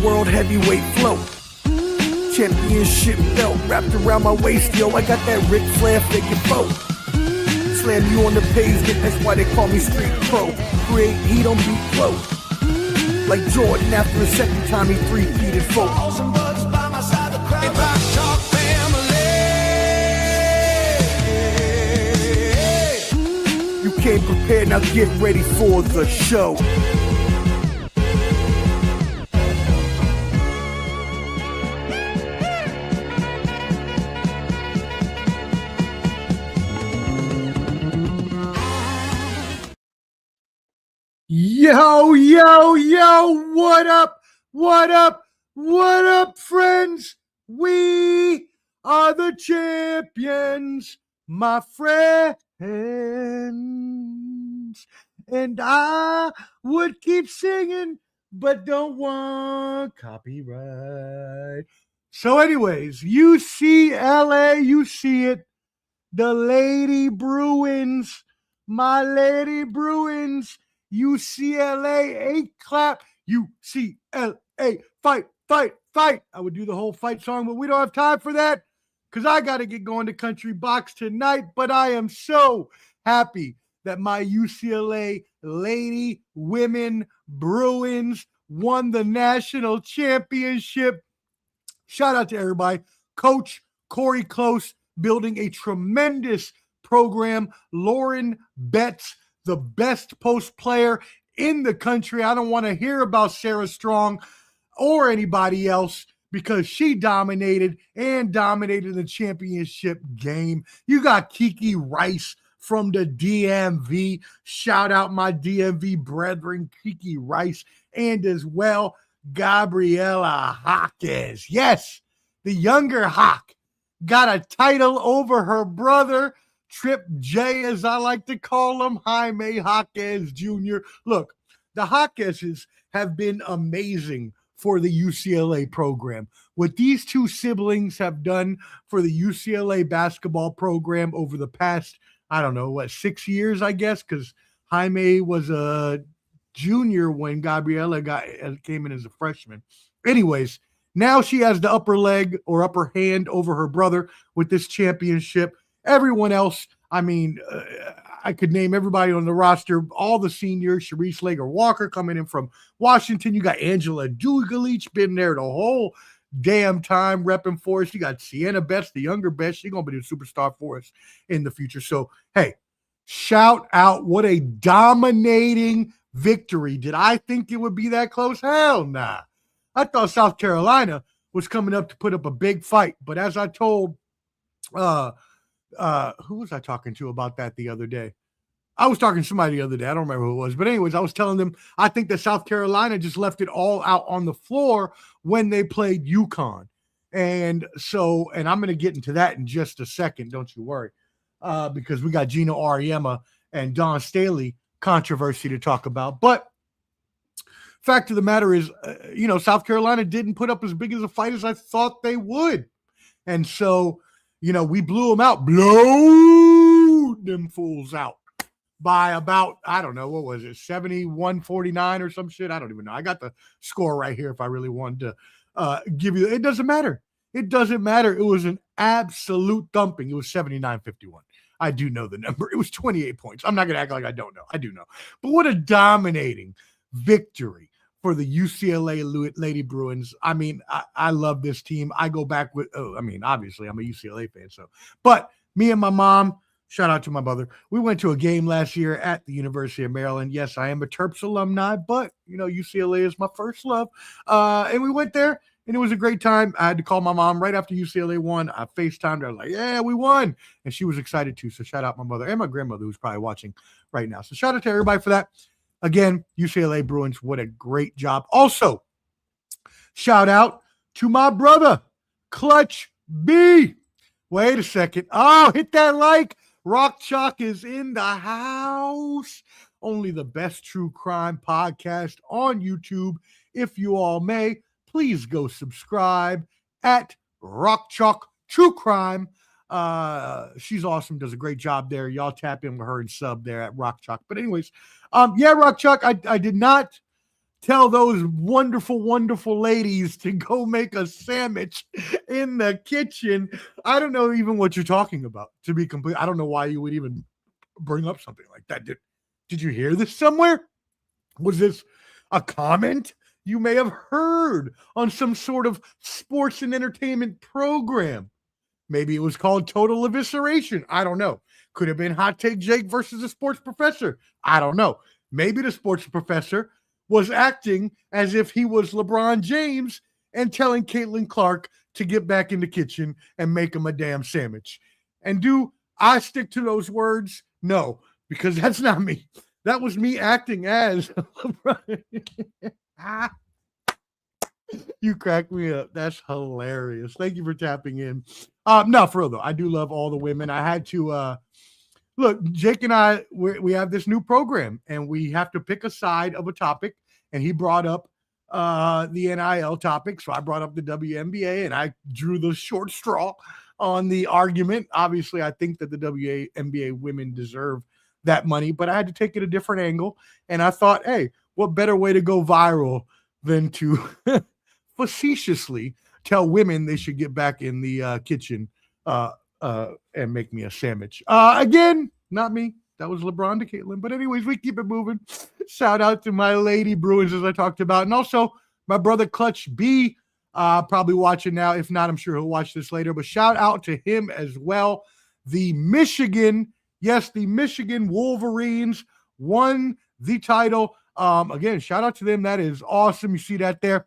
world heavyweight float. Championship belt wrapped around my waist, yo. I got that Ric Flair figure boat. Slam you on the pavement, that's why they call me Street Pro. Create heat on beat flow. Like Jordan after the second time he three-peated folk. Awesome buds by my side, the crowd. And Rock Chalk family. You came prepared, now get ready for the show. Yo, what up, friends? We are the champions, my friends. And I would keep singing, but don't want copyright. So anyways, UCLA, you see it. The Lady Bruins, my Lady Bruins. UCLA, 8 clap, UCLA, fight. I would do the whole fight song, but we don't have time for that because I got to get going to Country Box tonight. But I am so happy that my UCLA Lady Women Bruins won the national championship. Shout out to everybody. Coach Corey Close building a tremendous program. Lauren Betts, the best post player in the country. I don't want to hear about Sarah Strong or anybody else because she dominated the championship game. You got Kiki Rice from the DMV. Shout out my DMV brethren, Kiki Rice, and as well, Gabriela Jaquez. Yes, the younger Hawk got a title over her brother, Trip J, as I like to call him, Jaime Jaquez Jr. Look, the Jaquezes have been amazing for the UCLA program. What these two siblings have done for the UCLA basketball program over the past, 6 years, I guess, because Jaime was a junior when Gabriela came in as a freshman. Anyways, now she has the upper hand over her brother with this championship. Everyone else, I could name everybody on the roster, all the seniors, Sharice Lager-Walker coming in from Washington. You got Angela Dugalich, been there the whole damn time repping for us. You got Sienna Betts, the younger Betts. She's going to be a superstar for us in the future. So, hey, shout out. What a dominating victory. Did I think it would be that close? Hell nah. I thought South Carolina was coming up to put up a big fight. But as I told who was I talking to about that the other day? I was talking to somebody the other day. I don't remember who it was. But anyways, I was telling them I think that South Carolina just left it all out on the floor when they played UConn. And I'm going to get into that in just a second. Don't you worry. Because we got Gino Auriemma and Don Staley controversy to talk about. But fact of the matter is, South Carolina didn't put up as big as a fight as I thought they would. And so, we blew them out, blowed them fools out by about, 71-49 or some shit. I don't even know. I got the score right here if I really wanted to give you. It doesn't matter. It doesn't matter. It was an absolute thumping. It was 79-51. I do know the number. It was 28 points. I'm not going to act like I don't know. I do know. But what a dominating victory for the UCLA Lady Bruins. I love this team. I go back with, obviously I'm a UCLA fan. But me and my mom, shout out to my brother, we went to a game last year at the University of Maryland. Yes, I am a Terps alumni, but UCLA is my first love. And we went there and it was a great time. I had to call my mom right after UCLA won. I FaceTimed her. I was like, yeah, we won. And she was excited too. So shout out my mother and my grandmother who's probably watching right now. So shout out to everybody for that. Again, UCLA Bruins, what a great job. Also, shout out to my brother, Clutch B. Wait a second. Oh, hit that like. Rock Chalk is in the house. Only the best true crime podcast on YouTube. If you all may, please go subscribe at Rock Chalk True Crime. She's awesome, does a great job there. Y'all tap in with her and sub there at Rock Chalk. But anyways, Rock Chalk, I did not tell those wonderful, wonderful ladies to go make a sandwich in the kitchen. I don't know even what you're talking about, to be complete. I don't know why you would even bring up something like that. Did you hear this somewhere? Was this a comment you may have heard on some sort of sports and entertainment program? Maybe it was called Total Evisceration. I don't know. Could have been Hot Take Jake versus a sports professor. I don't know. Maybe the sports professor was acting as if he was LeBron James and telling Caitlin Clark to get back in the kitchen and make him a damn sandwich. And do I stick to those words? No, because that's not me. That was me acting as LeBron. You crack me up. That's hilarious. Thank you for tapping in. No, for real though, I do love all the women. I had to look, Jake and I, we have this new program and we have to pick a side of a topic. And he brought up the NIL topic. So I brought up the WNBA and I drew the short straw on the argument. Obviously, I think that the WNBA women deserve that money, but I had to take it a different angle. And I thought, hey, what better way to go viral than to facetiously tell women they should get back in the kitchen and make me a sandwich. Again, not me. That was LeBron to Caitlin. But anyways, we keep it moving. Shout out to my lady Bruins, as I talked about. And also my brother Clutch B, probably watching now. If not, I'm sure he'll watch this later. But shout out to him as well. The Michigan Wolverines won the title. Again, shout out to them. That is awesome. You see that there.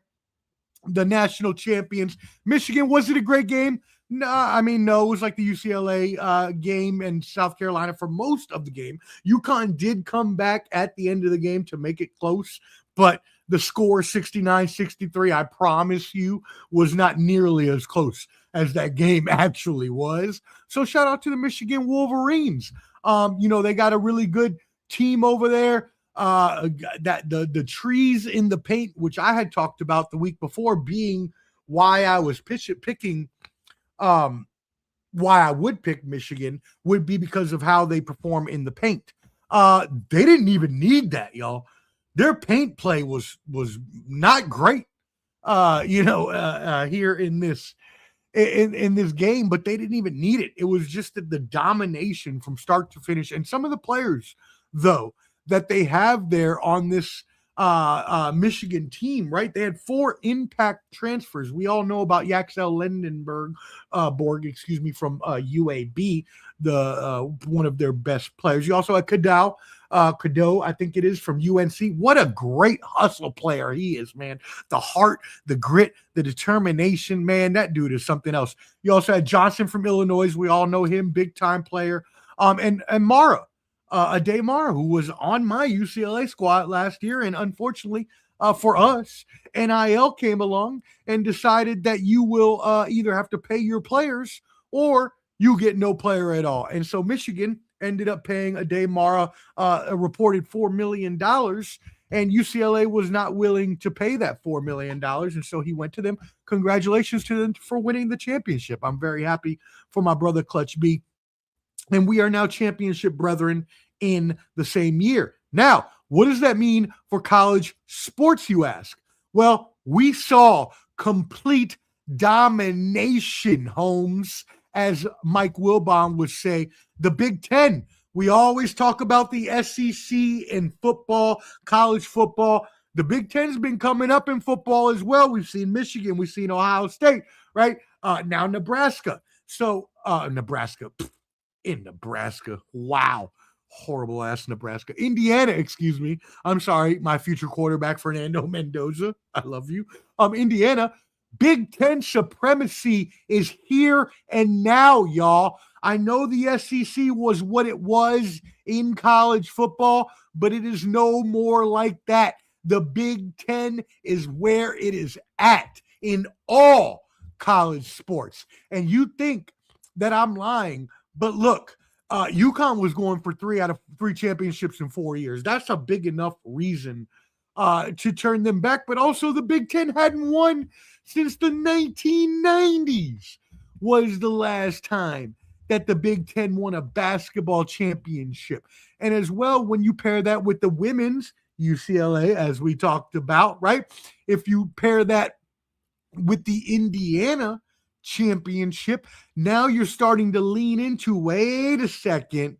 The national champions. Michigan, was it a great game? No, I mean, no, it was like the UCLA game in South Carolina for most of the game. UConn did come back at the end of the game to make it close, but the score 69-63, I promise you, was not nearly as close as that game actually was. So shout out to the Michigan Wolverines. They got a really good team over there. That the trees in the paint, which I had talked about the week before, being why I was picking why I would pick Michigan, would be because of how they perform in the paint. They didn't even need that, y'all. Their paint play was not great, here in this game, but they didn't even need it. It was just the domination from start to finish. And some of the players, though, that they have there on this Michigan team, right? They had 4 impact transfers. We all know about Yaxel Lendenberg, from UAB, the one of their best players. You also had Cadeau, I think it is, from UNC. What a great hustle player he is, man. The heart, the grit, the determination, man, that dude is something else. You also had Johnson from Illinois. We all know him, big time player. And Mara. Ade Mara, who was on my UCLA squad last year, and unfortunately for us, NIL came along and decided that you will either have to pay your players or you get no player at all. And so Michigan ended up paying Ade Mara a reported $4 million, and UCLA was not willing to pay that $4 million, and so he went to them. Congratulations to them for winning the championship. I'm very happy for my brother Clutch B. And we are now championship brethren in the same year. Now, what does that mean for college sports, you ask? Well, we saw complete domination, Holmes, as Mike Wilbon would say. The Big Ten. We always talk about the SEC in football, college football. The Big Ten's been coming up in football as well. We've seen Michigan. We've seen Ohio State, right? Now Nebraska. So Nebraska. In Nebraska. Wow. Horrible ass Nebraska. Indiana, excuse me. I'm sorry. My future quarterback, Fernando Mendoza. I love you. Indiana. Big Ten supremacy is here and now, y'all. I know the SEC was what it was in college football, but it is no more like that. The Big Ten is where it is at in all college sports. And you think that I'm lying, but look, UConn was going for 3 out of 3 championships in 4 years. That's a big enough reason to turn them back. But also the Big Ten hadn't won since the 1990s was the last time that the Big Ten won a basketball championship. And as well, when you pair that with the women's, UCLA, as we talked about, right? If you pair that with the Indiana championship, now you're starting to lean into, wait a second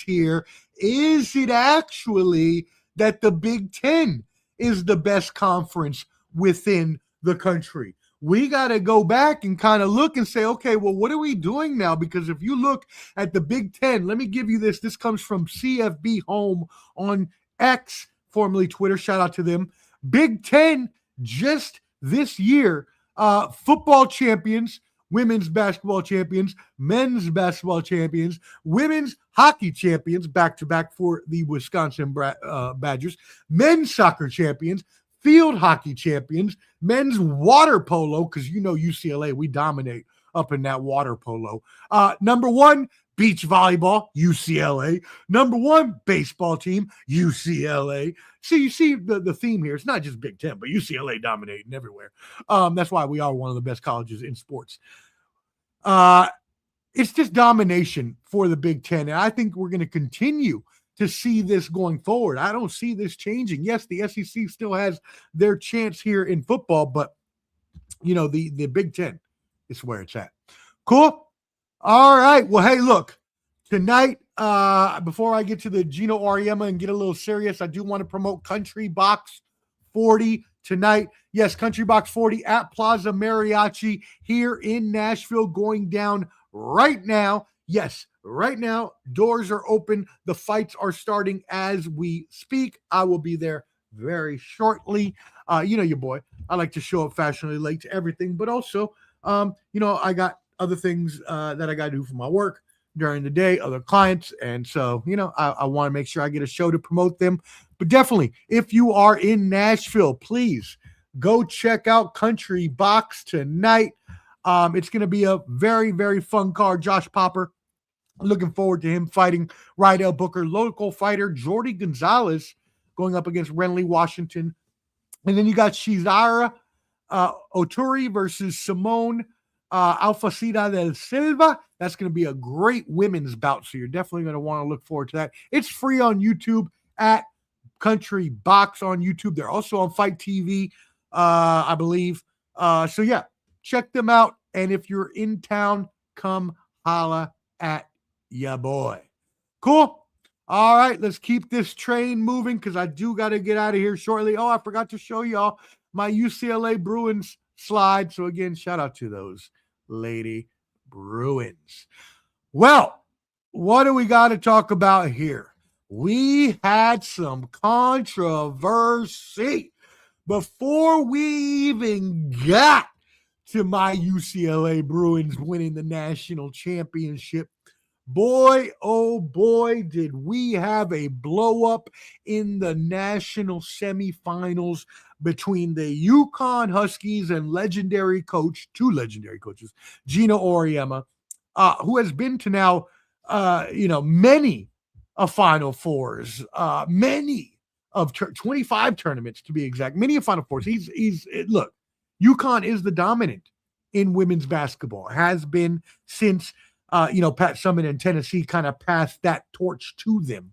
here. Is it actually that the Big Ten is the best conference within the country? We got to go back and kind of look and say, okay, well, what are we doing now? Because if you look at the Big Ten, let me give you this. This comes from CFB Home on X, formerly Twitter. Shout out to them. Big Ten just this year, football champions, women's basketball champions, men's basketball champions, women's hockey champions, back-to-back for the Wisconsin Badgers, men's soccer champions, field hockey champions, men's water polo, because you know UCLA, we dominate up in that water polo. Number one, beach volleyball, UCLA. Number one, baseball team, UCLA. So you see the theme here. It's not just Big Ten, but UCLA dominating everywhere. That's why we are one of the best colleges in sports. It's just domination for the Big Ten. And I think we're going to continue to see this going forward. I don't see this changing. Yes, the SEC still has their chance here in football, but, you know, the Big Ten is where it's at. Cool? All right. Well, hey, look, tonight, before I get to the Gino Auriemma and get a little serious, I do want to promote Country Box 40 tonight. Yes, Country Box 40 at Plaza Mariachi here in Nashville, going down right now. Yes, right now, doors are open. The fights are starting as we speak. I will be there very shortly. You know your boy. I like to show up fashionably late to everything, but also, you know, I got other things that I got to do for my work during the day, other clients. And so, you know, I want to make sure I get a show to promote them. But definitely, if you are in Nashville, please go check out Country Box tonight. It's going to be a very, very fun card. Josh Popper, looking forward to him fighting Rydell Booker. Local fighter Jordy Gonzalez going up against Renly Washington. And then you got Shizara Oturi versus Simone Alfacida del Silva. That's going to be a great women's bout, so you're definitely going to want to look forward to that. It's free on YouTube at Country Box on YouTube. They're also on Fight TV, I believe. So, yeah, check them out. And if you're in town, come holla at ya boy. Cool? All right, let's keep this train moving because I do got to get out of here shortly. Oh, I forgot to show y'all my UCLA Bruins slide. So, again, shout out to those Lady Bruins. Well, what do we got to talk about here? We had some controversy before we even got to my UCLA Bruins winning the national championship. Boy, oh boy, did we have a blow up in the national semifinals between the UConn Huskies and two legendary coaches, Gino Auriemma, who has been to now, many Final Fours, many of 25 tournaments to be exact, many of Final Fours. Look, UConn is the dominant in women's basketball, has been since Pat Summitt and Tennessee kind of passed that torch to them.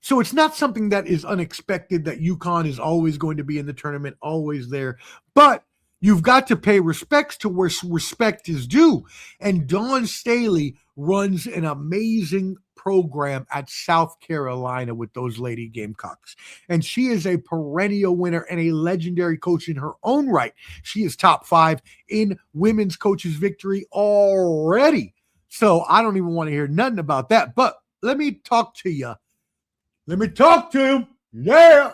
So it's not something that is unexpected that UConn is always going to be in the tournament, always there. But you've got to pay respects to where respect is due. And Dawn Staley runs an amazing program at South Carolina with those Lady Gamecocks. And she is a perennial winner and a legendary coach in her own right. She is top 5 in women's coaches victory already. So I don't even want to hear nothing about that. But let me talk to you. Let me talk to him. Yeah.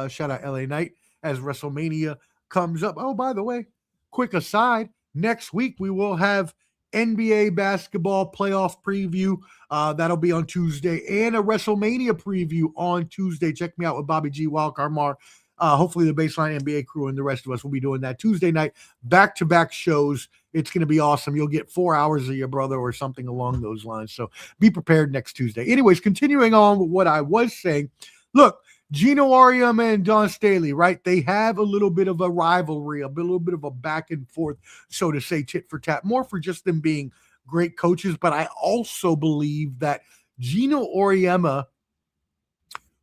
Shout out LA Knight as WrestleMania comes up. Oh, by the way, quick aside, next week we will have NBA basketball playoff preview. That'll be on Tuesday, and a WrestleMania preview on Tuesday. Check me out with Bobby G, Wildcard Mar. Hopefully the Baseline NBA crew and the rest of us will be doing that Tuesday night. Back-to-back shows. It's going to be awesome. You'll get 4 hours of your brother or something along those lines. So be prepared next Tuesday. Anyways, continuing on with what I was saying. Look, Gino Auriemma and Dawn Staley, right? They have a little bit of a rivalry, a little bit of a back and forth, so to say, tit for tat, more for just them being great coaches. But I also believe that Gino Auriemma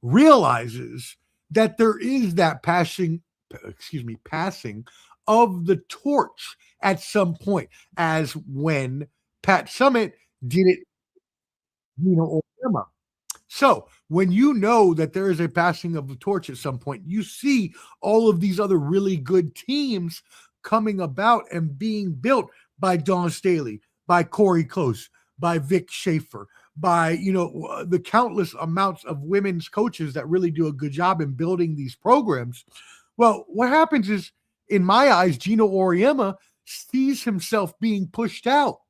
realizes that there is that passing of the torch at some point, as when Pat Summitt did it, Gino Auriemma. So when you know that there is a passing of the torch at some point, you see all of these other really good teams coming about and being built by Don Staley, by Corey Close, by Vic Schaefer, by the countless amounts of women's coaches that really do a good job in building these programs. Well, what happens is, in my eyes, Gino Auriemma sees himself being pushed out,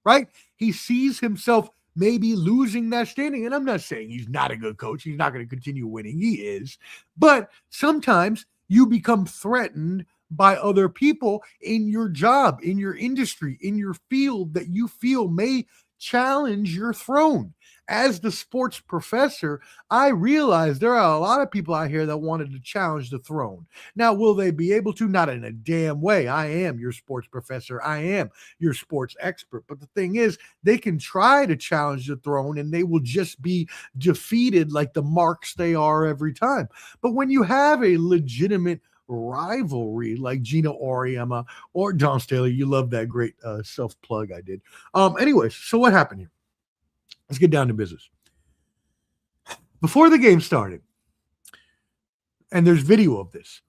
right? He sees himself maybe losing that standing. And I'm not saying he's not a good coach. He's not going to continue winning. He is. But sometimes you become threatened by other people in your job, in your industry, in your field that you feel may challenge your throne. As the sports professor, I realize there are a lot of people out here that wanted to challenge the throne. Now, will they be able to? Not in a damn way. I am your sports professor. I am your sports expert. But the thing is, they can try to challenge the throne and they will just be defeated like the marks they are every time. But when you have a legitimate rivalry like Gino Auriemma or Don Staley, you love that great self-plug I did. Anyways, so what happened here? Let's get down to business. Before the game started, and there's video of this,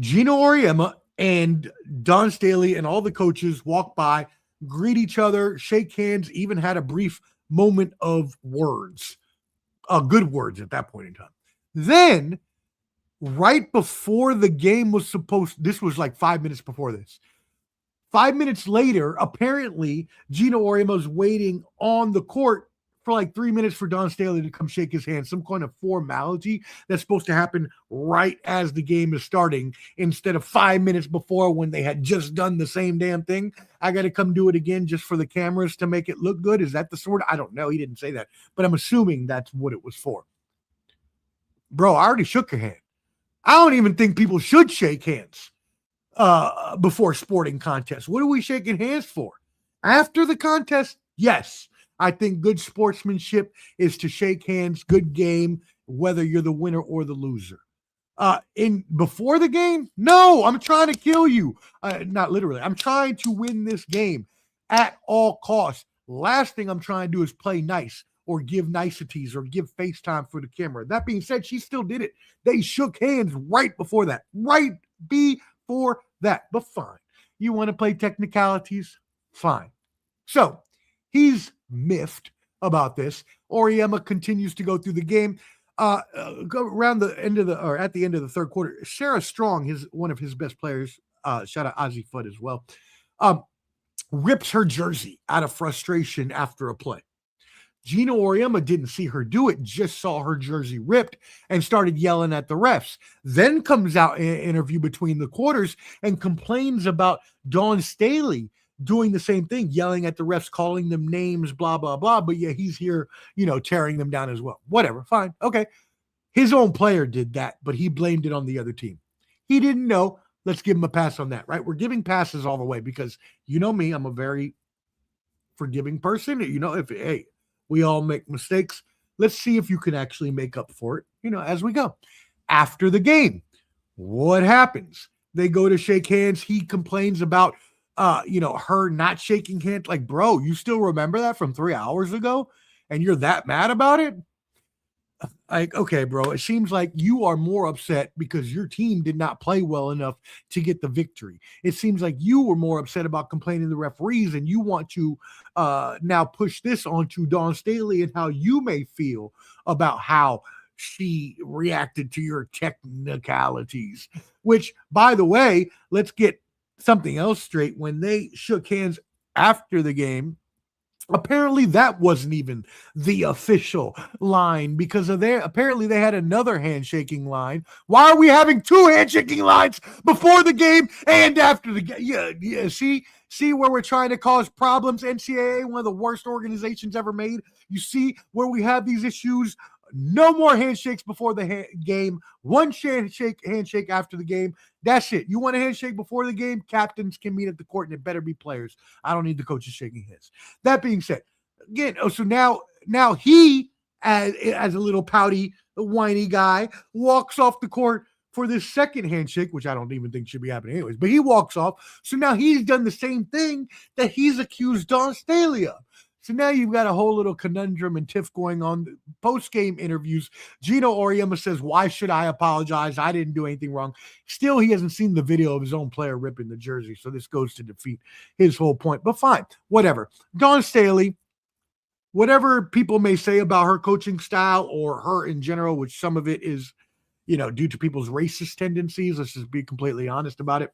Gino Auriemma and Don Staley and all the coaches walk by, greet each other, shake hands, even had a brief moment of words, good words at that point in time. Then, right before the game was this was like 5 minutes before this. 5 minutes later, apparently, Gino Auriemma was waiting on the court for like 3 minutes for Don Staley to come shake his hand, some kind of formality that's supposed to happen right as the game is starting instead of 5 minutes before when they had just done the same damn thing. I got to come do it again just for the cameras to make it look good. Is that the sort? I don't know. He didn't say that, but I'm assuming that's what it was for. Bro, I already shook your hand. I don't even think people should shake hands before sporting contests. What are we shaking hands for? After the contest, yes. I think good sportsmanship is to shake hands, good game, whether you're the winner or the loser. Before the game, no, I'm trying to kill you. Not literally. I'm trying to win this game at all costs. Last thing I'm trying to do is play nice or give niceties or give FaceTime for the camera. That being said, she still did it. They shook hands right before that. But fine. You want to play technicalities? Fine. So he's miffed about this. Auriemma continues to go through the game. Around the end of at the end of the third quarter, Sarah Strong, one of his best players, shout out Ozzy Fudd as well, rips her jersey out of frustration after a play. Gino Auriemma didn't see her do it, just saw her jersey ripped and started yelling at the refs. Then comes out in an interview between the quarters and complains about Don Staley doing the same thing, yelling at the refs, calling them names, blah, blah, blah. But yeah, he's here, tearing them down as well. Whatever, fine, okay. His own player did that, but he blamed it on the other team. He didn't know. Let's give him a pass on that, right? We're giving passes all the way because you know me, I'm a very forgiving person. Hey, we all make mistakes. Let's see if you can actually make up for it, as we go. After the game, what happens? They go to shake hands. He complains about her not shaking hands. Like, bro, you still remember that from 3 hours ago and you're that mad about it? Like, okay, bro, it seems like you are more upset because your team did not play well enough to get the victory. It seems like you were more upset about complaining to the referees and you want to now push this onto Don Staley and how you may feel about how she reacted to your technicalities, which, by the way, let's get something else straight. When they shook hands after the game, apparently that wasn't even the official line because apparently they had another handshaking line. Why are we having two handshaking lines before the game and after the game? Yeah. See where we're trying to cause problems. NCAA, one of the worst organizations ever made. You see where we have these issues. No more handshakes before the game. One handshake after the game. That's it. You want a handshake before the game? Captains can meet at the court, and it better be players. I don't need the coaches shaking hands. That being said, again, so now now he, as a little pouty, whiny guy, walks off the court for this second handshake, which I don't even think should be happening anyways, but he walks off. So now he's done the same thing that he's accused Don Staley of. So now you've got a whole little conundrum and tiff going on. Post-game interviews, Gino Auriemma says, why should I apologize? I didn't do anything wrong. Still, he hasn't seen the video of his own player ripping the jersey, so this goes to defeat his whole point. But fine, whatever. Dawn Staley, whatever people may say about her coaching style or her in general, which some of it is, due to people's racist tendencies, let's just be completely honest about it.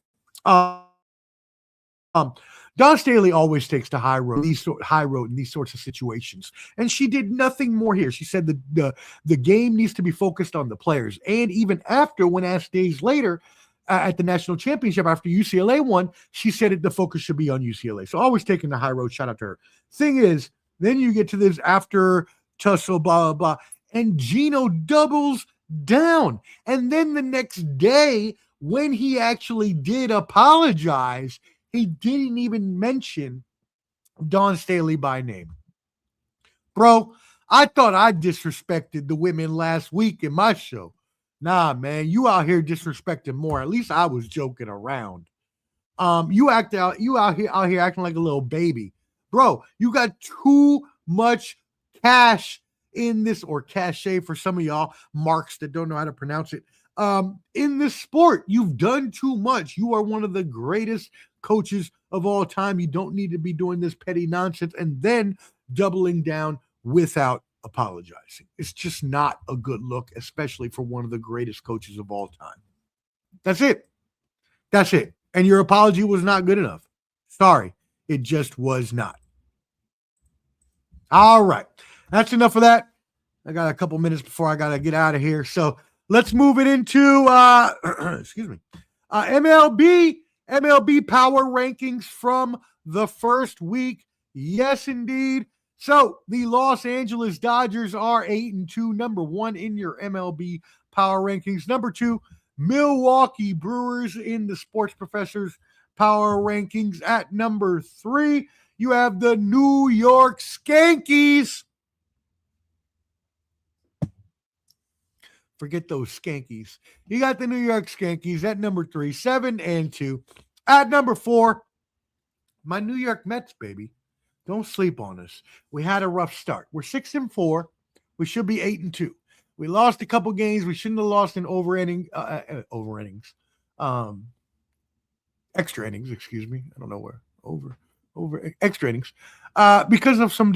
Dawn Staley always takes the high road in these sorts of situations, and she did nothing more here. She said the game needs to be focused on the players, and even after, when asked days later at the national championship after UCLA won, she said the focus should be on UCLA. So always taking the high road. Shout out to her. Thing is, then you get to this after tussle, blah blah blah, and Gino doubles down, and then the next day when he actually did apologize, he didn't even mention Dawn Staley by name. Bro, I thought I disrespected the women last week in my show. Nah, man, you out here disrespecting more. At least I was joking around. You out here acting like a little baby. Bro, you got too much cash in this, or cachet for some of y'all marks that don't know how to pronounce it. In this sport, you've done too much. You are one of the greatest coaches of all time. You don't need to be doing this petty nonsense and then doubling down without apologizing. It's just not a good look, especially for one of the greatest coaches of all time. That's it. And your apology was not good enough. Sorry, it just was not. All right. That's enough of that. I got a couple minutes before I got to get out of here. So let's move it into MLB power rankings from the first week. Yes, indeed. So the Los Angeles Dodgers are 8-2, number 1 in your MLB power rankings. Number 2, Milwaukee Brewers in the Sports Professors power rankings. At number 3, you have the New York Skankies. Forget those Skankies. You got the New York Skankies at number 3, 7-2. At number 4, my New York Mets, baby. Don't sleep on us. We had a rough start. We're 6-4. We should be 8-2. We lost a couple games. We shouldn't have lost in extra innings, excuse me. I don't know where. Extra innings. Because of some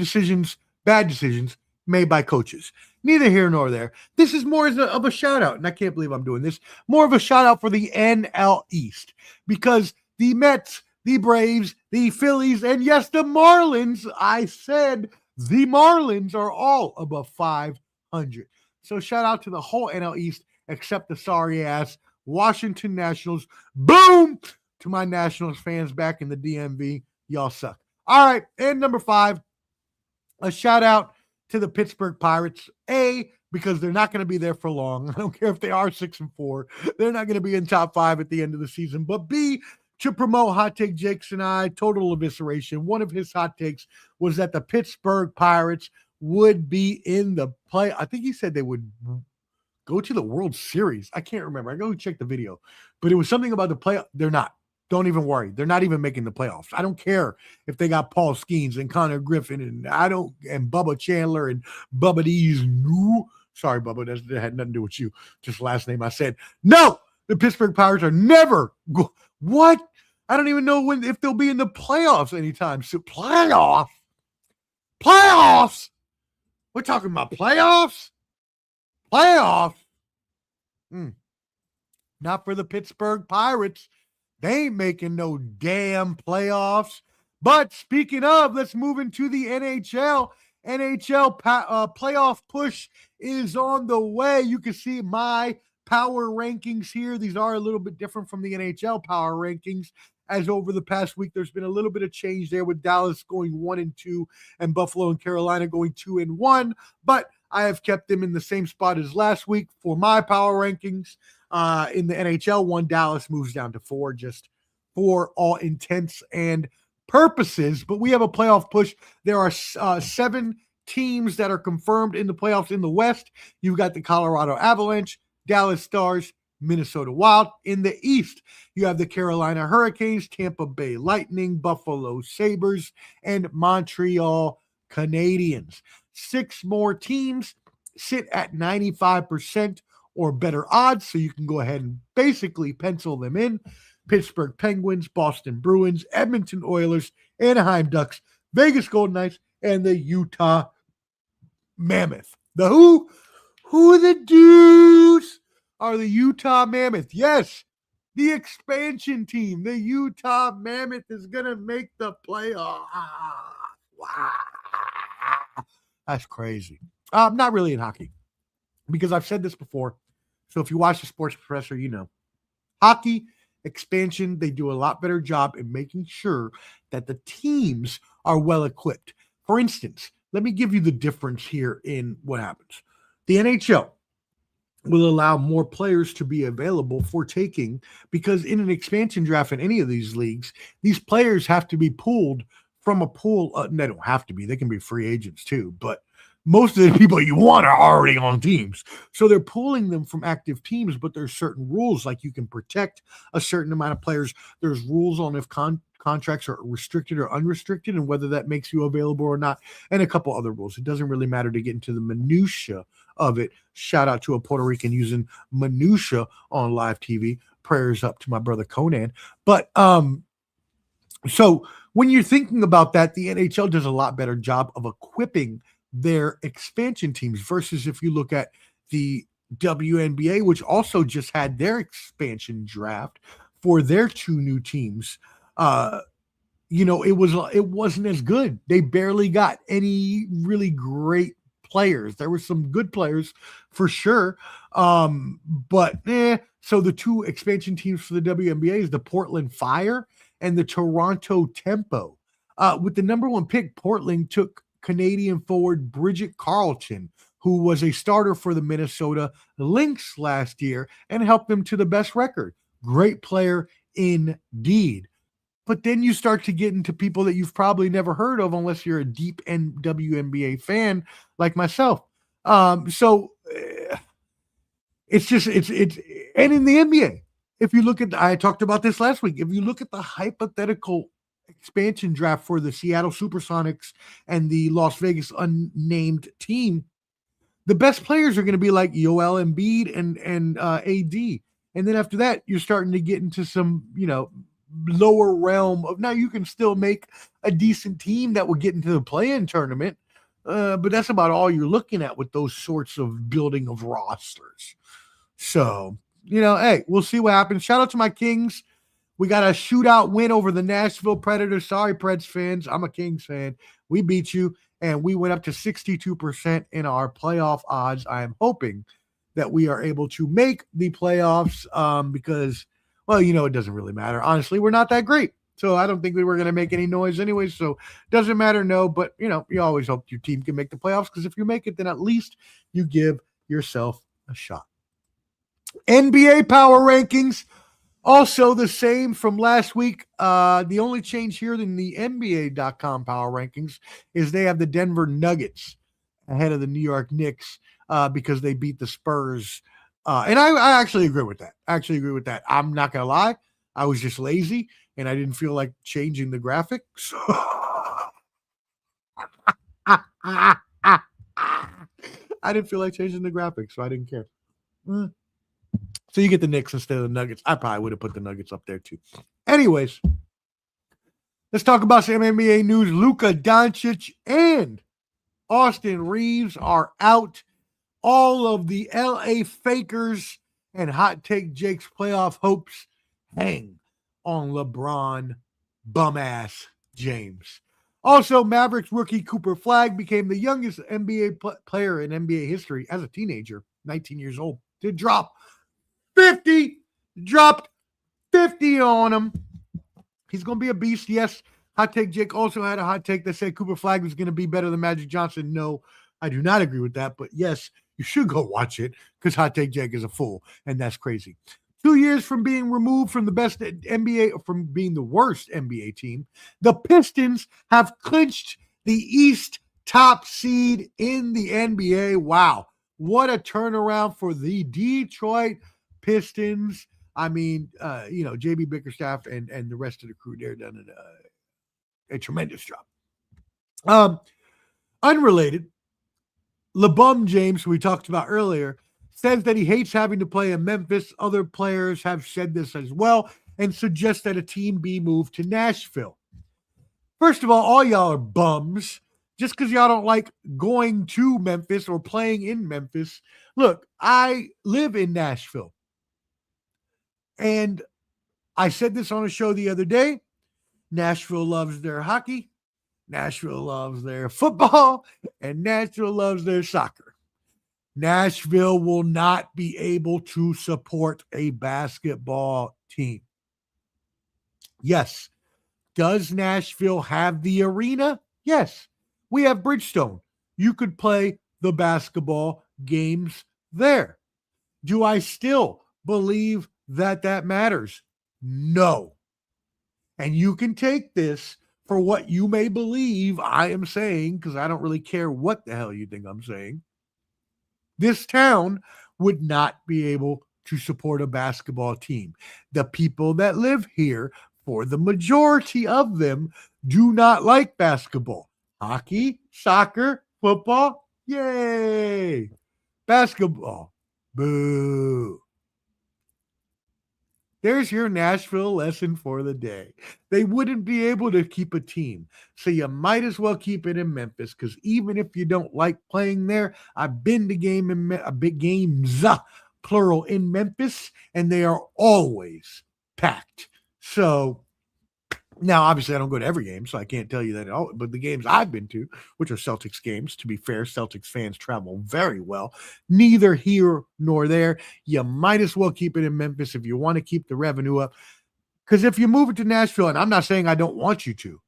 bad decisions made by coaches. Neither here nor there. This is more of a shout out, and I can't believe I'm doing this. More of a shout out for the NL East, because the Mets, the Braves, the Phillies, and yes, the Marlins, I said the Marlins are all above 500. So shout out to the whole NL East, except the sorry ass Washington Nationals. Boom! To my Nationals fans back in the DMV. Y'all suck. All right, and number 5, a shout out to the Pittsburgh Pirates. A, because they're not going to be there for long. I don't care if they are 6-4. They're not going to be in top 5 at the end of the season. But B, to promote Hot Take Jakes and I, total evisceration. One of his hot takes was that the Pittsburgh Pirates would be in the play. I think he said they would go to the World Series. I can't remember. I go check the video. But it was something about the play. They're not. Don't even worry. They're not even making the playoffs. I don't care if they got Paul Skeens and Connor Griffin and Bubba Chandler and Bubba D's new. Sorry, Bubba, that had nothing to do with you. Just last name I said. No, the Pittsburgh Pirates are never. What? I don't even know if they'll be in the playoffs anytime soon. Playoffs? We're talking about playoffs? Not for the Pittsburgh Pirates. They ain't making no damn playoffs. But speaking of, let's move into the NHL. NHL playoff push is on the way. You can see my power rankings here. These are a little bit different from the NHL power rankings, as over the past week, there's been a little bit of change there with Dallas going 1-2 and Buffalo and Carolina going 2-1. But I have kept them in the same spot as last week for my power rankings. In the NHL one, Dallas moves down to 4, just for all intents and purposes. But we have a playoff push. There are 7 teams that are confirmed in the playoffs in the West, you've got the Colorado Avalanche, Dallas Stars, Minnesota Wild. In the East, you have the Carolina Hurricanes, Tampa Bay Lightning, Buffalo Sabres, and Montreal Canadiens. 6 more teams sit at 95% or better odds, so you can go ahead and basically pencil them in. Pittsburgh Penguins, Boston Bruins, Edmonton Oilers, Anaheim Ducks, Vegas Golden Knights, and the Utah Mammoth. The who? Who the dudes are the Utah Mammoth? Yes, the expansion team. The Utah Mammoth is going to make the playoffs. Wow. That's crazy. Not really in hockey, because I've said this before. So if you watch the Sports Professor, you know. Hockey expansion, they do a lot better job in making sure that the teams are well equipped. For instance, let me give you the difference here in what happens. The NHL will allow more players to be available for taking, because in an expansion draft in any of these leagues, these players have to be pulled from a pool. They don't have to be. They can be free agents too, but most of the people you want are already on teams. So they're pulling them from active teams, but there's certain rules, like you can protect a certain amount of players. There's rules on if contracts are restricted or unrestricted and whether that makes you available or not, and a couple other rules. It doesn't really matter to get into the minutia of it. Shout out to a Puerto Rican using minutia on live TV. Prayers up to my brother Conan. But so when you're thinking about that, the NHL does a lot better job of equipping their expansion teams versus if you look at the WNBA, which also just had their expansion draft for their 2 new teams. It wasn't as good. They barely got any really great players. There were some good players for sure. So the 2 expansion teams for the WNBA is the Portland Fire and the Toronto Tempo. With the number 1 pick, Portland took Canadian forward Bridget Carleton, who was a starter for the Minnesota Lynx last year and helped them to the best record. Great player indeed. But then you start to get into people that you've probably never heard of unless you're a deep WNBA fan like myself. It's and in the NBA, if you look at, I talked about this last week, if you look at the hypothetical expansion draft for the Seattle Supersonics and the Las Vegas unnamed team, the best players are going to be like Joel Embiid and AD. And then after that, you're starting to get into some, lower realm of, now you can still make a decent team that will get into the play-in tournament. But that's about all you're looking at with those sorts of building of rosters. So, hey, we'll see what happens. Shout out to my Kings. We got a shootout win over the Nashville Predators. Sorry, Preds fans. I'm a Kings fan. We beat you, and we went up to 62% in our playoff odds. I am hoping that we are able to make the playoffs because, it doesn't really matter. Honestly, we're not that great. So I don't think we were going to make any noise anyway. So doesn't matter, no. But, you always hope your team can make the playoffs, because if you make it, then at least you give yourself a shot. NBA power rankings. Also the same from last week. The only change here in the NBA.com power rankings is they have the Denver Nuggets ahead of the New York Knicks because they beat the Spurs. And I actually agree with that. I'm not going to lie. I was just lazy and I didn't feel like changing the graphic. So I didn't feel like changing the graphic, so I didn't care. So you get the Knicks instead of the Nuggets. I probably would have put the Nuggets up there too. Anyways, let's talk about some NBA news. Luka Doncic and Austin Reeves are out. All of the LA Fakers and Hot Take Jake's playoff hopes hang on LeBron bum-ass James. Also, Mavericks rookie Cooper Flagg became the youngest NBA player in NBA history as a teenager, 19 years old, to drop 50. Dropped 50 on him. He's going to be a beast. Yes, Hot Take Jake also had a hot take that said Cooper Flagg was going to be better than Magic Johnson. No, I do not agree with that. But yes, you should go watch it because Hot Take Jake is a fool, and that's crazy. 2 years from being removed from the best NBA, from being the worst NBA team, the Pistons have clinched the East top seed in the NBA. Wow. What a turnaround for the Detroit Pistons. I mean, JB Bickerstaff and the rest of the crew there done a tremendous job. Unrelated, LeBum James, who we talked about earlier, says that he hates having to play in Memphis. Other players have said this as well and suggest that a team be moved to Nashville. First of all y'all are bums. Just because y'all don't like going to Memphis or playing in Memphis. Look, I live in Nashville. And I said this on a show the other day. Nashville loves their hockey. Nashville loves their football. And Nashville loves their soccer. Nashville will not be able to support a basketball team. Yes. Does Nashville have the arena? Yes. We have Bridgestone. You could play the basketball games there. Do I still believe that matters? No. And you can take this for what you may believe I am saying, because I don't really care what the hell you think I'm saying. This town would not be able to support a basketball team. The people that live here, for the majority of them, do not like basketball. Hockey, soccer, football, yay. Basketball, boo. There's your Nashville lesson for the day. They wouldn't be able to keep a team, so you might as well keep it in Memphis, because even if you don't like playing there, I've been to games, plural, in Memphis, and they are always packed. So now, obviously, I don't go to every game, so I can't tell you that at all. But the games I've been to, which are Celtics games, to be fair, Celtics fans travel very well. Neither here nor there. You might as well keep it in Memphis if you want to keep the revenue up. Because if you move it to Nashville, and I'm not saying I don't want you to,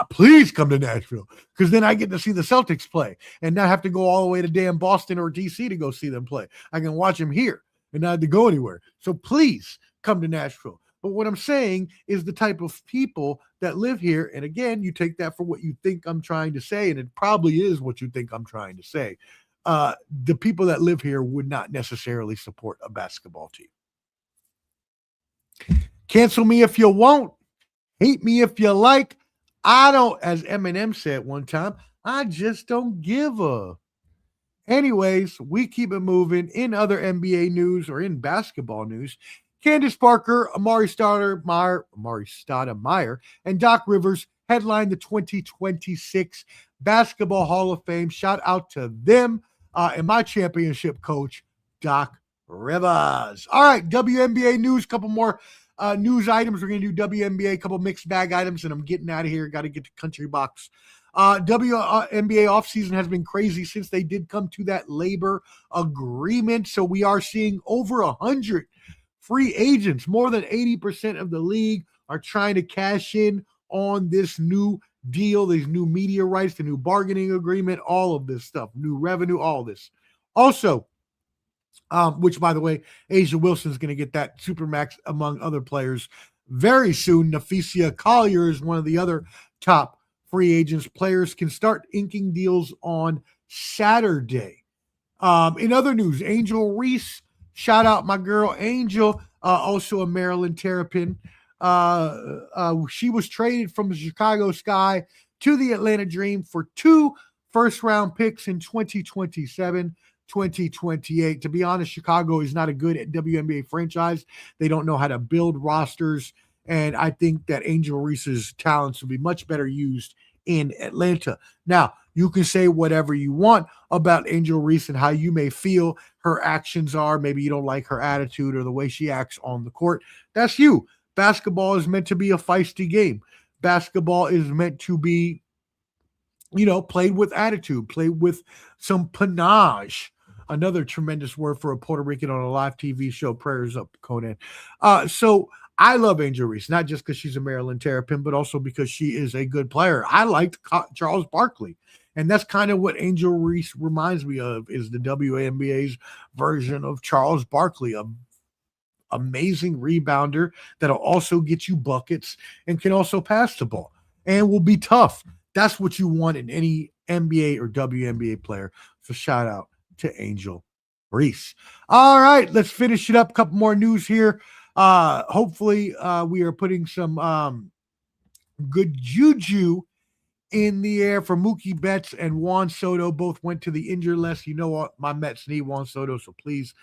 please come to Nashville, because then I get to see the Celtics play and not have to go all the way to damn Boston or DC to go see them play. I can watch them here and not have to go anywhere. So please come to Nashville. But what I'm saying is the type of people that live here, and again, you take that for what you think I'm trying to say, and it probably is what you think I'm trying to say. The people that live here would not necessarily support a basketball team. Cancel me if you won't. Hate me if you like. I don't, as Eminem said one time, I just don't give a. Anyways, we keep it moving. In other NBA news or in basketball news, Candace Parker, Amari Stoudemire, and Doc Rivers headline the 2026 Basketball Hall of Fame. Shout out to them and my championship coach, Doc Rivers. All right, WNBA news, couple more news items. We're going to do WNBA, a couple mixed bag items, and I'm getting out of here. Got to get to Country Box. WNBA offseason has been crazy since they did come to that labor agreement. So we are seeing over 100 free agents. More than 80% of the league are trying to cash in on this new deal, these new media rights, the new bargaining agreement, all of this stuff, new revenue, all this. Also, which, by the way, Asia Wilson is going to get that Supermax among other players very soon. Nafisia Collier is one of the other top free agents. Players can start inking deals on Saturday. In other news, Angel Reese, shout out my girl Angel, also a Maryland Terrapin. She was traded from the Chicago Sky to the Atlanta Dream for 2 first-round picks in 2027, 2028. To be honest, Chicago is not a good WNBA franchise. They don't know how to build rosters, and I think that Angel Reese's talents will be much better used in Atlanta. Now, you can say whatever you want about Angel Reese and how you may feel her actions are. Maybe you don't like her attitude or the way she acts on the court. That's you. Basketball is meant to be a feisty game. Basketball is meant to be, played with attitude, played with some panache. Another tremendous word for a Puerto Rican on a live TV show. Prayers up, Conan. So I love Angel Reese, not just because she's a Maryland Terrapin, but also because she is a good player. I liked Charles Barkley, and that's kind of what Angel Reese reminds me of, is the WNBA's version of Charles Barkley, a amazing rebounder that'll also get you buckets and can also pass the ball and will be tough. That's what you want in any NBA or WNBA player. So shout out to Angel Reese. All right, let's finish it up. A couple more news here. Hopefully, we are putting some good juju in the air for Mookie Betts and Juan Soto. Both went to the injured list. You know what? My Mets need Juan Soto, so please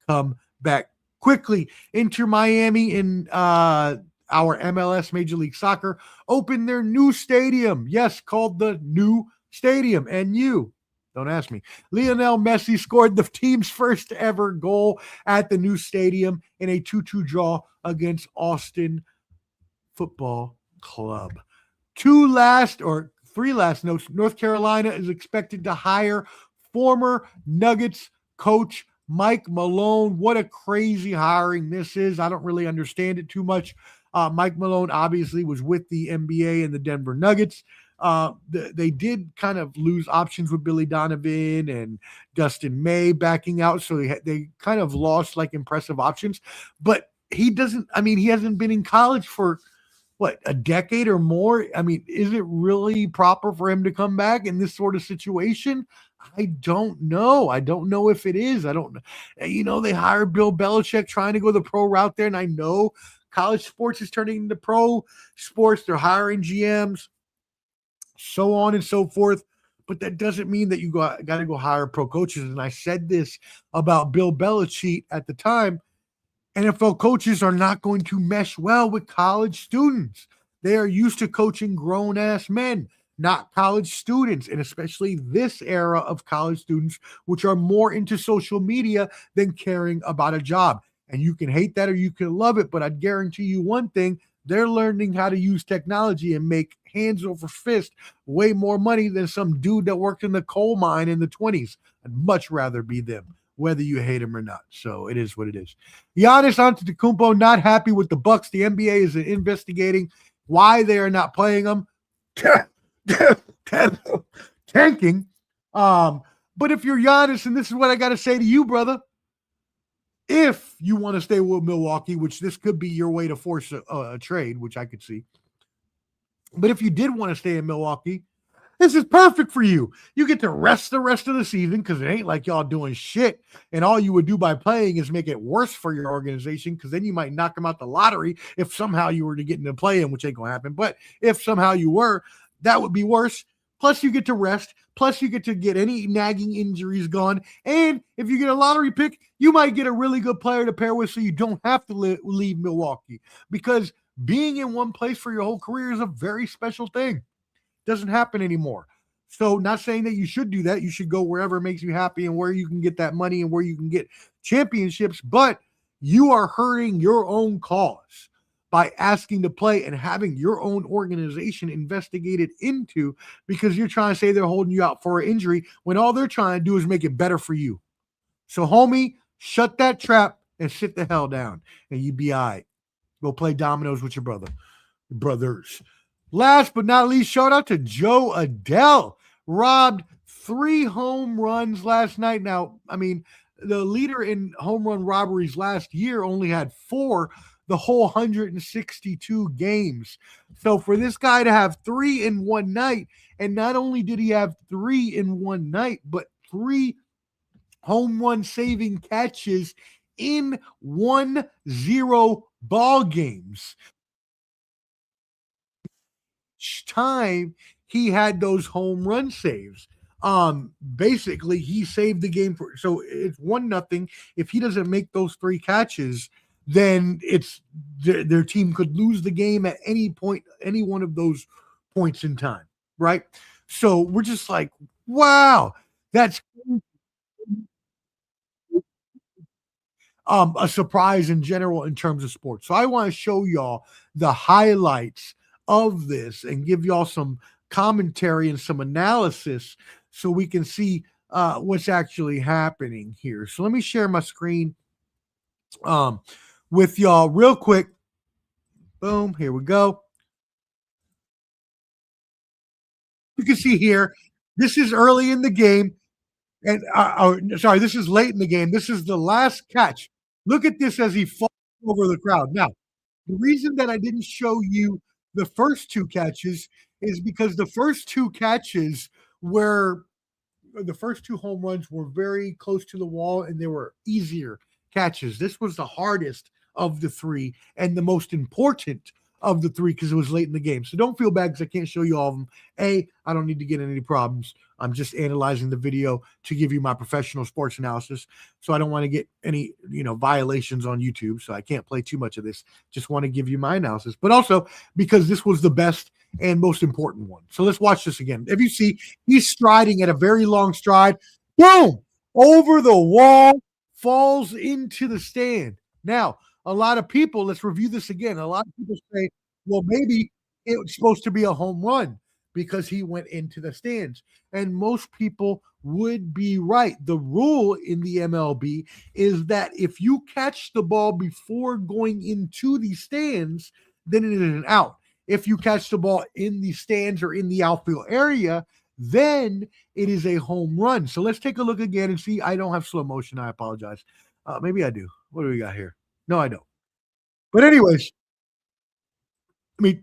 come back quickly. Inter Miami in our MLS Major League Soccer opened their new stadium. Yes, called the New Stadium. And don't ask me. Lionel Messi scored the team's first ever goal at the new stadium in a 2-2 draw against Austin Football Club. Three last notes. North Carolina is expected to hire former Nuggets coach Mike Malone. What a crazy hiring this is. I don't really understand it too much. Mike Malone obviously was with the NBA and the Denver Nuggets. They did kind of lose options with Billy Donovan and Dustin May backing out. So they kind of lost like impressive options. But he hasn't been in college for a decade or more? I mean, is it really proper for him to come back in this sort of situation? I don't know. I don't know if it is. I don't know. They hired Bill Belichick trying to go the pro route there. And I know college sports is turning into pro sports. They're hiring GMs, so on and so forth. But that doesn't mean that you got to go hire pro coaches. And I said this about Bill Belichick at the time. NFL coaches are not going to mesh well with college students. They are used to coaching grown-ass men, not college students, and especially this era of college students, which are more into social media than caring about a job. And you can hate that or you can love it, but I guarantee you one thing, they're learning how to use technology and make hands over fist way more money than some dude that worked in the coal mine in the 20s. I'd much rather be them, whether you hate him or not. So it is what it is. Giannis Antetokounmpo not happy with the Bucks. The NBA is investigating why they are not playing them. Tanking. But if you're Giannis, and this is what I got to say to you, brother, if you want to stay with Milwaukee, which this could be your way to force a trade, which I could see. But if you did want to stay in Milwaukee, this is perfect for you. You get to rest the rest of the season because it ain't like y'all doing shit. And all you would do by playing is make it worse for your organization because then you might knock them out the lottery if somehow you were to get into play-in, which ain't going to happen. But if somehow you were, that would be worse. Plus, you get to rest. Plus, you get to get any nagging injuries gone. And if you get a lottery pick, you might get a really good player to pair with so you don't have to leave Milwaukee. Because being in one place for your whole career is a very special thing. Doesn't happen anymore. So not saying that you should do that. You should go wherever makes you happy and where you can get that money and where you can get championships. But you are hurting your own cause by asking to play and having your own organization investigated into because you're trying to say they're holding you out for an injury when all they're trying to do is make it better for you. So, homie, shut that trap and sit the hell down and you be all right. Go play dominoes with your brothers. Last but not least, shout out to Joe Adele. Robbed 3 home runs last night. Now, I mean, the leader in home run robberies last year only had 4 the whole 162 games. So for this guy to have 3 in one night, and not only did he have 3 in one night, but 3 home run saving catches in 1-0 ball games. Each time he had those home run saves. Basically he saved the game so it's 1-0. If he doesn't make those 3 catches, then it's their team could lose the game at any point, any one of those points in time, right? So we're just like, wow, that's a surprise in general in terms of sports. So I want to show y'all the highlights of this and give y'all some commentary and some analysis so we can see what's actually happening here. So let me share my screen with y'all real quick. Boom, here we go. You can see here, this is early in the game. And sorry, this is late in the game. This is the last catch. Look at this as he falls over the crowd. Now, the reason that I didn't show you the first 2 catches is because the first 2 catches where the first 2 home runs were very close to the wall and they were easier catches. This was the hardest of the 3 and the most important of the 3 because it was late in the game. So don't feel bad because I can't show you all of them. I don't need to get in any problems. I'm just analyzing the video to give you my professional sports analysis. So I don't want to get any, violations on YouTube. So I can't play too much of this. Just want to give you my analysis, but also because this was the best and most important one. So let's watch this again. If you see, he's striding at a very long stride. Boom! Over the wall, falls into the stand. Now, a lot of people, let's review this again. A lot of people say, well, maybe it was supposed to be a home run because he went into the stands. And most people would be right. The rule in the MLB is that if you catch the ball before going into the stands, then it is an out. If you catch the ball in the stands or in the outfield area, then it is a home run. So let's take a look again and see. I don't have slow motion. I apologize. Maybe I do. What do we got here? No, I don't. But anyways, let me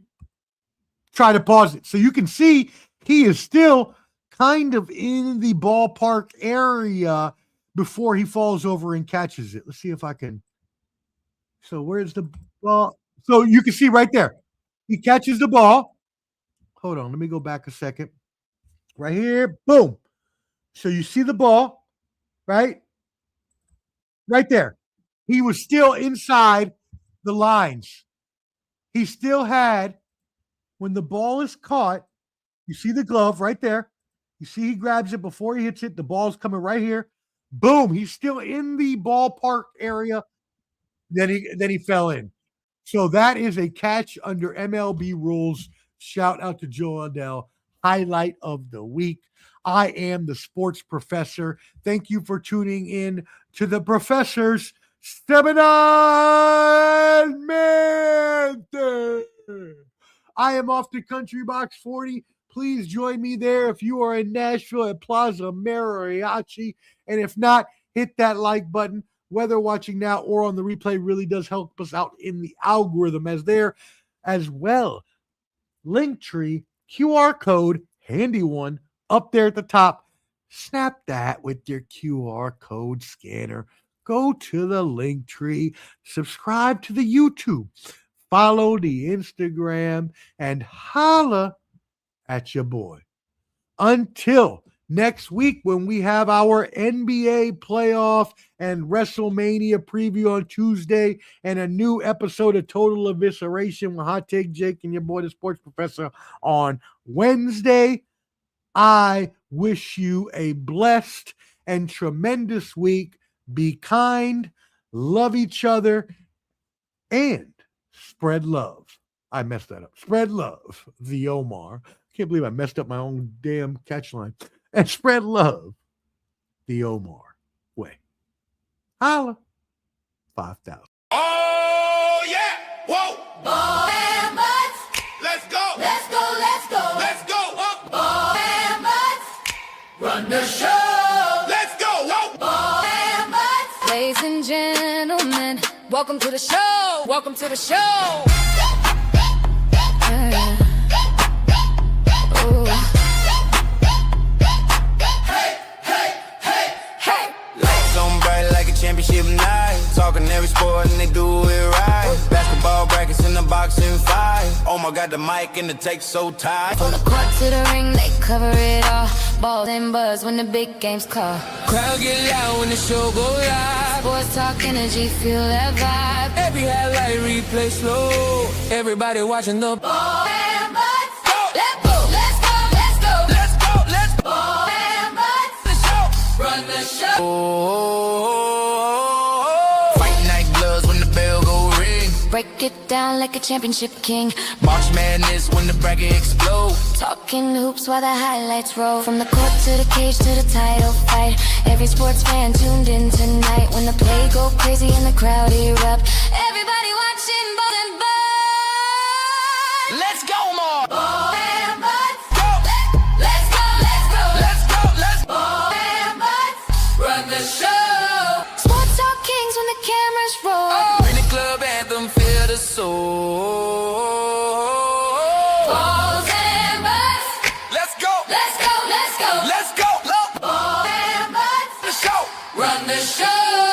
try to pause it. So you can see he is still kind of in the ballpark area before he falls over and catches it. Let's see if I can. So where's the ball? So you can see right there. He catches the ball. Hold on. Let me go back a second. Right here. Boom. So you see the ball, right? Right there. He was still inside the lines. He still had, when the ball is caught, you see the glove right there. You see he grabs it before he hits it. The ball's coming right here. Boom. He's still in the ballpark area. Then he fell in. So that is a catch under MLB rules. Shout out to Joe Adell. Highlight of the week. I am the sports professor. Thank you for tuning in to the professor's Semanalmente. I am off to Country Box 40. Please join me there if you are in Nashville at Plaza Mariachi. And if not, hit that like button. Whether watching now or on the replay really does help us out in the algorithm as there as well. Linktree, QR code, handy one, up there at the top. Snap that with your QR code scanner. Go to the Linktree, subscribe to the YouTube, follow the Instagram, and holla at your boy. Until next week when we have our NBA playoff and WrestleMania preview on Tuesday and a new episode of Total Evisceration with Hot Take Jake and your boy, the sports professor, on Wednesday. I wish you a blessed and tremendous week. Be kind, love each other, and spread love. I messed that up. Spread love, the Omar. Can't believe I messed up my own damn catch line. And spread love the Omar way. Holla. 5,000. Oh, yeah. Whoa. Ball and butts. Let's go. Let's go, let's go. Let's go. Whoa. Ball and butts. Run the show. Let's go. Whoa. Ball and butts. Ladies and gentlemen, welcome to the show. Welcome to the show. Ooh. Lights on bright like a championship night. Talking every sport and they do it right. Basketball brackets in the boxing fight. Oh my God, the mic and the take so tight. From the court to the ring, they cover it all. Balls and buzz when the big games call. Crowd get loud when the show go live. Sports talk, energy, feel that vibe. Every highlight replay slow. Everybody watching the Ball and butts. Go. Let's go, let's go, let's go. Let's go. Let's go. Ball and butts. The show. Run the show. Oh, fight night gloves when the bell go ring. Break it down like a championship king. March Madness when the bracket explode. Talking hoops while the highlights roll. From the court to the cage to the title fight. Every sports fan tuned in tonight. When the play go crazy and the crowd erupt. Everybody watching balls and buzz. Let's go, Omar. Ball and butts. Go. Let's go, let's go. Let's go. Let's go. Ball and butts. Run the show. Sports talk kings when the cameras roll. Bring the club anthem, feel the soul. Balls and butts. Let's go. Let's go, let's go. Run the show.